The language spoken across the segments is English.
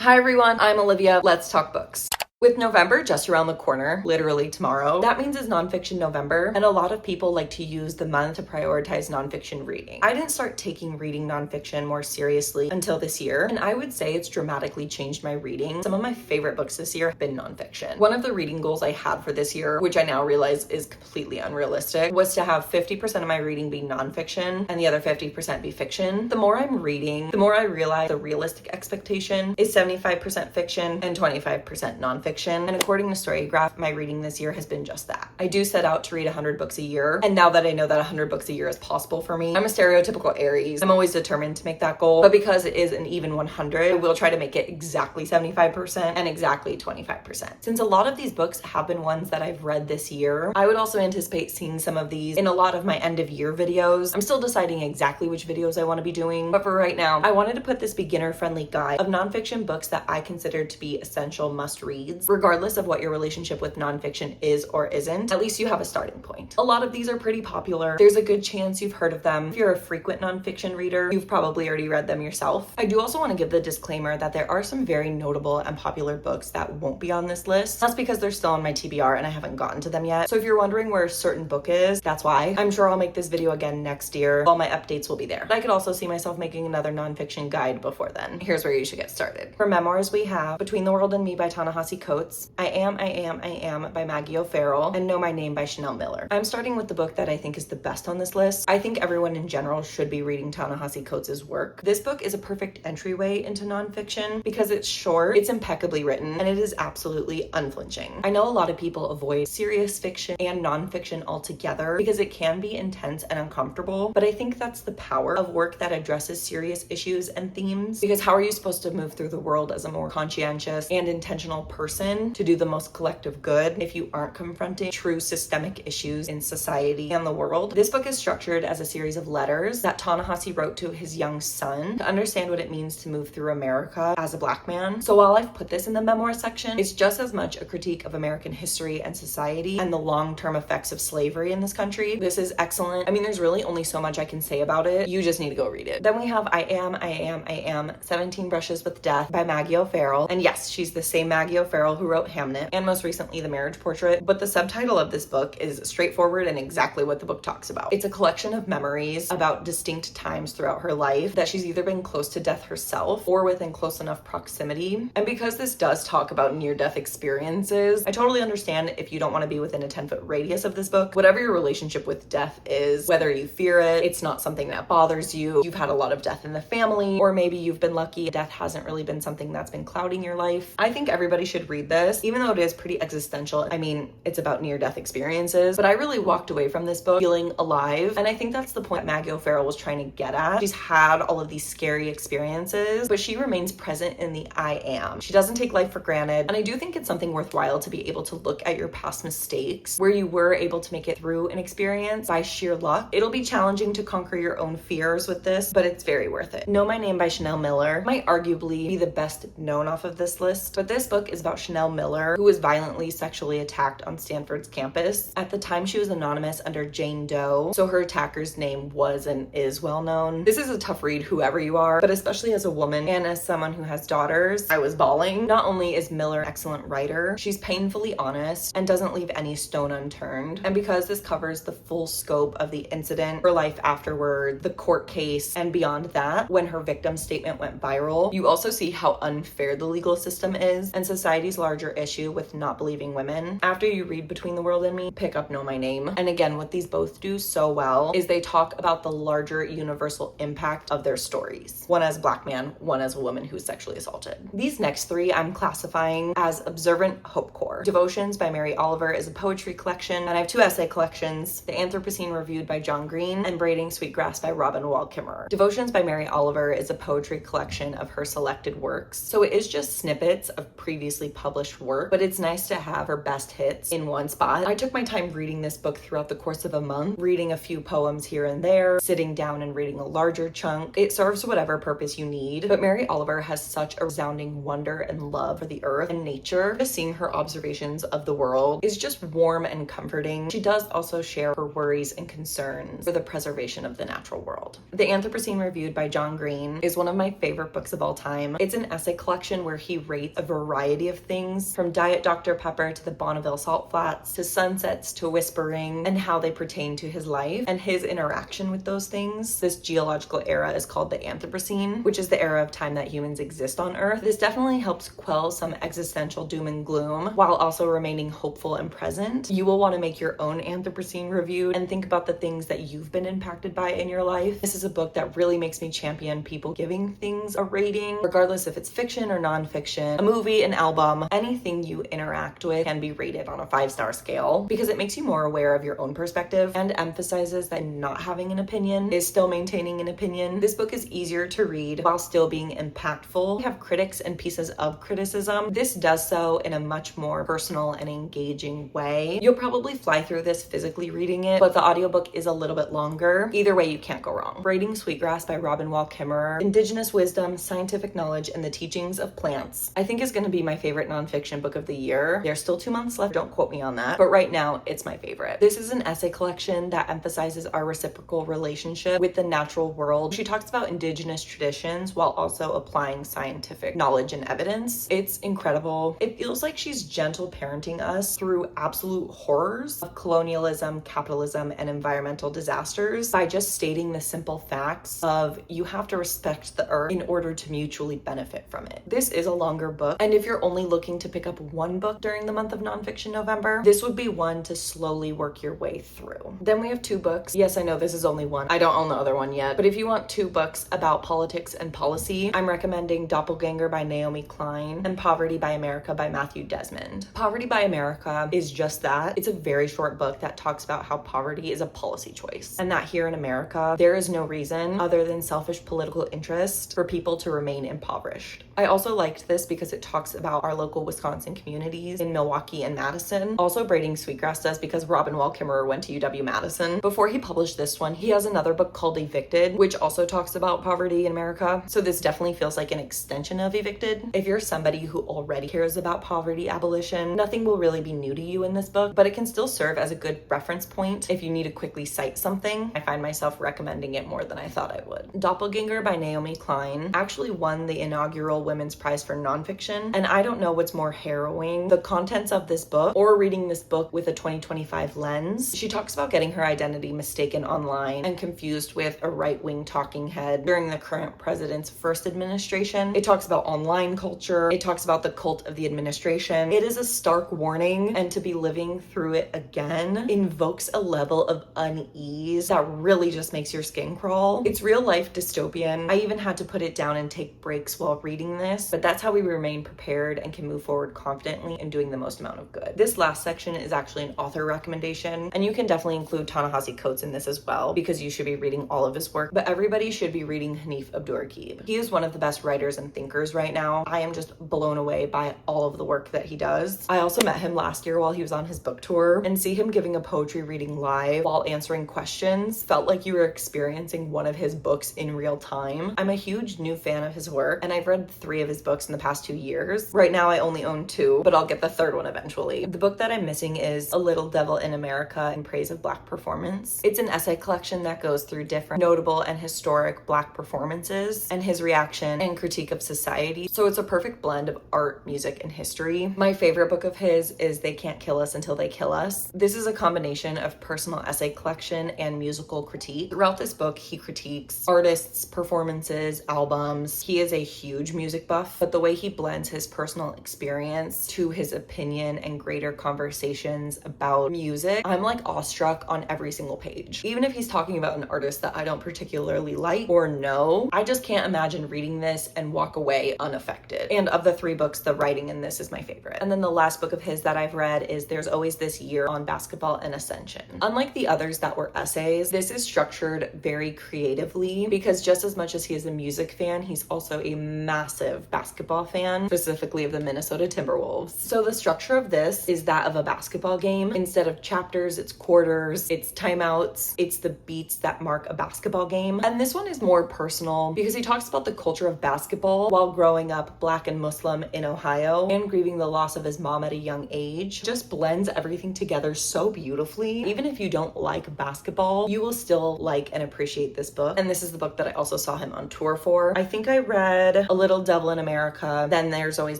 Hi everyone, I'm Olivia. Let's talk books. With November just around the corner, literally tomorrow, that means it's Nonfiction November, and a lot of people like to use the month to prioritize nonfiction reading. I didn't start taking reading nonfiction more seriously until this year, and I would say it's dramatically changed my reading. Some of my favorite books this year have been nonfiction. One of the reading goals I had for this year, which I now realize is completely unrealistic, was to have 50% of my reading be nonfiction and the other 50% be fiction. The more I'm reading, the more I realize the realistic expectation is 75% fiction and 25% nonfiction. And according to Storygraph, my reading this year has been just that. I do set out to read 100 books a year, and now that I know that 100 books a year is possible for me, I'm a stereotypical Aries. I'm always determined to make that goal, but because it is an even 100, I will try to make it exactly 75% and exactly 25%. Since a lot of these books have been ones that I've read this year, I would also anticipate seeing some of these in a lot of my end of year videos. I'm still deciding exactly which videos I want to be doing, but for right now, I wanted to put this beginner-friendly guide of nonfiction books that I consider to be essential must-reads. Regardless of what your relationship with nonfiction is or isn't, at least you have a starting point. A lot of these are pretty popular. There's a good chance you've heard of them. If you're a frequent nonfiction reader, you've probably already read them yourself. I do also want to give the disclaimer that there are some very notable and popular books that won't be on this list. That's because they're still on my TBR and I haven't gotten to them yet. So if you're wondering where a certain book is, that's why. I'm sure I'll make this video again next year. All my updates will be there. But I could also see myself making another nonfiction guide before then. Here's where you should get started. For memoirs, we have Between the World and Me by Ta-Nehisi I Am by Maggie O'Farrell, and Know My Name by Chanel Miller. I'm starting with the book that I think is the best on this list. I think everyone in general should be reading Ta-Nehisi Coates' work. This book is a perfect entryway into nonfiction because it's short, it's impeccably written, and it is absolutely unflinching. I know a lot of people avoid serious fiction and nonfiction altogether because it can be intense and uncomfortable, but I think that's the power of work that addresses serious issues and themes, because how are you supposed to move through the world as a more conscientious and intentional person to do the most collective good if you aren't confronting true systemic issues in society and the world? This book is structured as a series of letters that Ta-Nehisi wrote to his young son to understand what it means to move through America as a Black man. So while I've put this in the memoir section, it's just as much a critique of American history and society and the long-term effects of slavery in this country. This is excellent. I mean, there's really only so much I can say about it. You just need to go read it. Then we have I Am 17 Brushes with Death by Maggie O'Farrell. And yes, she's the same Maggie O'Farrell who wrote Hamnet and most recently The Marriage Portrait, but the subtitle of this book is straightforward and exactly what the book talks about. It's a collection of memories about distinct times throughout her life that she's either been close to death herself or within close enough proximity. And because this does talk about near-death experiences, I totally understand if you don't want to be within a 10-foot radius of this book. Whatever your relationship with death is, whether you fear it, it's not something that bothers you, you've had a lot of death in the family, or maybe you've been lucky, death hasn't really been something that's been clouding your life, I think everybody should read this, even though it is pretty existential. I mean, it's about near-death experiences, but I really walked away from this book feeling alive, and I think that's the point Maggie O'Farrell was trying to get at. She's had all of these scary experiences, but she remains present in the I am. She doesn't take life for granted, and I do think it's something worthwhile to be able to look at your past mistakes where you were able to make it through an experience by sheer luck. It'll be challenging to conquer your own fears with this, but it's very worth it. Know My Name by Chanel Miller might arguably be the best known off of this list, but this book is about Chanel Miller, who was violently sexually attacked on Stanford's campus. At the time, she was anonymous under Jane Doe, so her attacker's name was and is well known. This is a tough read, whoever you are, but especially as a woman and as someone who has daughters, I was bawling. Not only is Miller an excellent writer, she's painfully honest and doesn't leave any stone unturned. And because this covers the full scope of the incident, her life afterward, the court case, and beyond that, when her victim statement went viral, you also see how unfair the legal system is and society's larger issue with not believing women. After you read Between the World and Me, pick up Know My Name. And again, what these both do so well is they talk about the larger universal impact of their stories. One as a Black man, one as a woman who was sexually assaulted. These next three I'm classifying as Observant Hope Core. Devotions by Mary Oliver is a poetry collection, and I have two essay collections, The Anthropocene Reviewed by John Green and Braiding Sweetgrass by Robin Wall Kimmerer. Devotions by Mary Oliver is a poetry collection of her selected works, so it is just snippets of previously published work, but it's nice to have her best hits in one spot. I took my time reading this book throughout the course of a month, reading a few poems here and there, sitting down and reading a larger chunk. It serves whatever purpose you need, but Mary Oliver has such a resounding wonder and love for the earth and nature. Just seeing her observations of the world is just warm and comforting. She does also share her worries and concerns for the preservation of the natural world. The Anthropocene, reviewed by John Green, is one of my favorite books of all time. It's an essay collection where he rates a variety of things, from Diet Dr. Pepper to the Bonneville Salt Flats to sunsets to whispering, and how they pertain to his life and his interaction with those things. This geological era is called the Anthropocene, which is the era of time that humans exist on Earth. This definitely helps quell some existential doom and gloom while also remaining hopeful and present. You will want to make your own Anthropocene review and think about the things that you've been impacted by in your life. This is a book that really makes me champion people giving things a rating, regardless if it's fiction or nonfiction, a movie, an album. Anything you interact with can be rated on a 5-star scale because it makes you more aware of your own perspective and emphasizes that not having an opinion is still maintaining an opinion. This book is easier to read while still being impactful. We have critics and pieces of criticism. This does so in a much more personal and engaging way. You'll probably fly through this physically reading it, but the audiobook is a little bit longer. Either way, you can't go wrong. Braiding Sweetgrass by Robin Wall Kimmerer, Indigenous Wisdom, Scientific Knowledge, and the Teachings of Plants, I think is going to be my favorite nonfiction book of the year. There's still 2 months left, don't quote me on that, but right now it's my favorite. This is an essay collection that emphasizes our reciprocal relationship with the natural world. She talks about indigenous traditions while also applying scientific knowledge and evidence. It's incredible. It feels like she's gentle parenting us through absolute horrors of colonialism, capitalism, and environmental disasters by just stating the simple facts of you have to respect the earth in order to mutually benefit from it. This is a longer book, and if you're only looking to pick up one book during the month of Nonfiction November, this would be one to slowly work your way through. Then we have 2 books. Yes, I know this is only one. I don't own the other one yet, but if you want 2 books about politics and policy, I'm recommending Doppelganger by Naomi Klein and Poverty by America by Matthew Desmond. Poverty by America is just that. It's a very short book that talks about how poverty is a policy choice, and that here in America, there is no reason other than selfish political interest for people to remain impoverished. I also liked this because it talks about our local Wisconsin communities in Milwaukee and Madison. Also, Braiding Sweetgrass does because Robin Wall Kimmerer went to UW-Madison. Before he published this one, he has another book called Evicted, which also talks about poverty in America. So this definitely feels like an extension of Evicted. If you're somebody who already cares about poverty abolition, nothing will really be new to you in this book, but it can still serve as a good reference point if you need to quickly cite something. I find myself recommending it more than I thought I would. Doppelganger by Naomi Klein actually won the inaugural Women's Prize for Nonfiction, and I don't know what's more harrowing, the contents of this book or reading this book with a 2025 lens. She talks about getting her identity mistaken online and confused with a right-wing talking head during the current president's first administration. It talks about online culture. It talks about the cult of the administration. It is a stark warning, and to be living through it again invokes a level of unease that really just makes your skin crawl. It's real life dystopian. I even had to put it down and take breaks while reading this, but that's how we remain prepared and can move forward confidently and doing the most amount of good. This last section is actually an author recommendation, and you can definitely include Ta-Nehisi Coates in this as well because you should be reading all of his work, but everybody should be reading Hanif Abdurraqib. He is one of the best writers and thinkers right now. I am just blown away by all of the work that he does. I also met him last year while he was on his book tour, and see him giving a poetry reading live while answering questions felt like you were experiencing one of his books in real time. I'm a huge new fan of his work, and I've read 3 of his books in the past 2 years. Right now I only own 2, but I'll get the 3rd one eventually. The book that I'm missing is A Little Devil in America in Praise of Black Performance. It's an essay collection that goes through different notable and historic Black performances and his reaction and critique of society. So it's a perfect blend of art, music, and history. My favorite book of his is They Can't Kill Us Until They Kill Us. This is a combination of personal essay collection and musical critique. Throughout this book, he critiques artists, performances, albums. He is a huge music buff, but the way he blends his personal experience to his opinion and greater conversations about music, I'm like awestruck on every single page. Even if he's talking about an artist that I don't particularly like or know, I just can't imagine reading this and walk away unaffected. And of the 3 books, the writing in this is my favorite. And then the last book of his that I've read is There's Always This Year on Basketball and Ascension. Unlike the others that were essays, this is structured very creatively because just as much as he is a music fan, he's also a massive basketball fan, specifically of the Minnesota Timberwolves. So the structure of this is that of a basketball game. Instead of chapters, it's quarters, it's timeouts, it's the beats that mark a basketball game. And this one is more personal because he talks about the culture of basketball while growing up Black and Muslim in Ohio and grieving the loss of his mom at a young age. Just blends everything together so beautifully. Even if you don't like basketball, you will still like and appreciate this book. And this is the book that I also saw him on tour for. I think I read A Little Devil in America, Then There's Always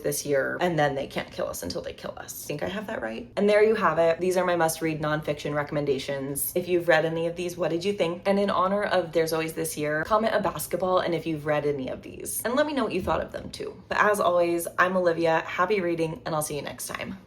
This Year, and then They Can't Kill Us Until They Kill Us. I think I have that right. And there you have it. These are my must-read nonfiction recommendations. If you've read any of these, what did you think? And in honor of There's Always This Year, comment a basketball and if you've read any of these. And let me know what you thought of them too. But as always, I'm Olivia. Happy reading, and I'll see you next time.